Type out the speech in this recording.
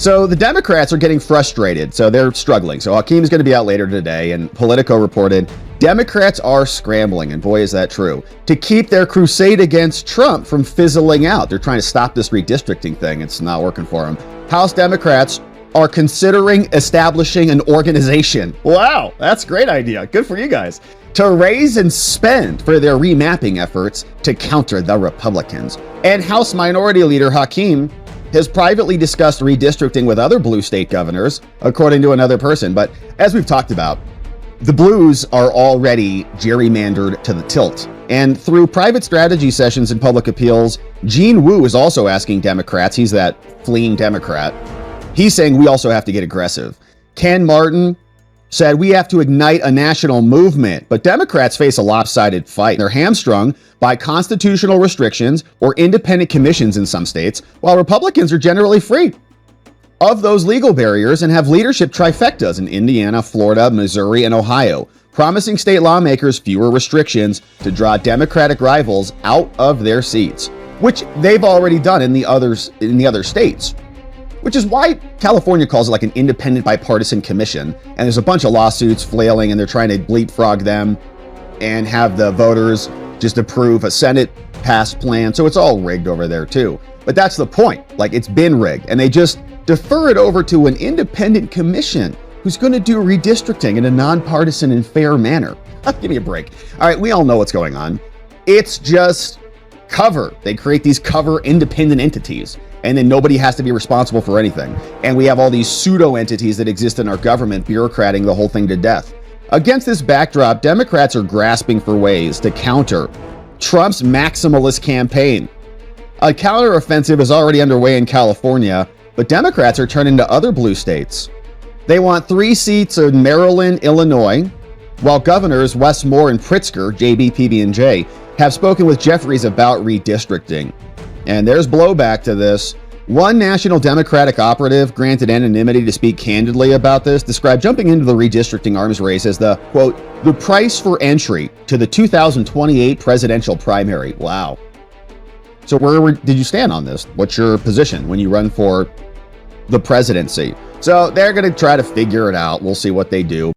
So the Democrats are getting frustrated, so they're struggling. So Hakeem is going to be out later today, and Politico reported Democrats are scrambling, and boy is that true, to keep their crusade against Trump from fizzling out. They're trying to stop this redistricting thing. It's not working for them. House Democrats are considering establishing an organization. Wow, that's a great idea. Good for you guys. To raise and spend for their remapping efforts to counter the Republicans. And House Minority Leader Hakeem has privately discussed redistricting with other blue state governors, according to another person. But as we've talked about, the blues are already gerrymandered to the tilt. And through private strategy sessions and public appeals, Gene Wu is also asking Democrats, he's that fleeing Democrat, he's saying we also have to get aggressive. Ken Martin said we have to ignite a national movement, but Democrats face a lopsided fight. They're hamstrung by constitutional restrictions or independent commissions in some states, while Republicans are generally free of those legal barriers and have leadership trifectas in Indiana, Florida, Missouri, and Ohio, promising state lawmakers fewer restrictions to draw Democratic rivals out of their seats, which they've already done in the other states. Which is why California calls it like an independent bipartisan commission. And there's a bunch of lawsuits flailing, and they're trying to leapfrog them and have the voters just approve a Senate passed plan. So it's all rigged over there too. But that's the point. Like, it's been rigged, and they just defer it over to an independent commission who's going to do redistricting in a nonpartisan and fair manner. Give me a break. All right, we all know what's going on. It's just cover. They create these cover independent entities, and then nobody has to be responsible for anything. And we have all these pseudo entities that exist in our government bureaucrating the whole thing to death. Against this backdrop, Democrats are grasping for ways to counter Trump's maximalist campaign. A counteroffensive is already underway in California, but Democrats are turning to other blue states. They want 3 seats in Maryland, Illinois, while governors Wes Moore and Pritzker, JB, PB&J, have spoken with Jeffries about redistricting. And there's blowback to this. One national Democratic operative, granted anonymity to speak candidly about this, described jumping into the redistricting arms race as the, quote, the price for entry to the 2028 presidential primary. Wow. So where did you stand on this? What's your position when you run for the presidency? So they're going to try to figure it out. We'll see what they do.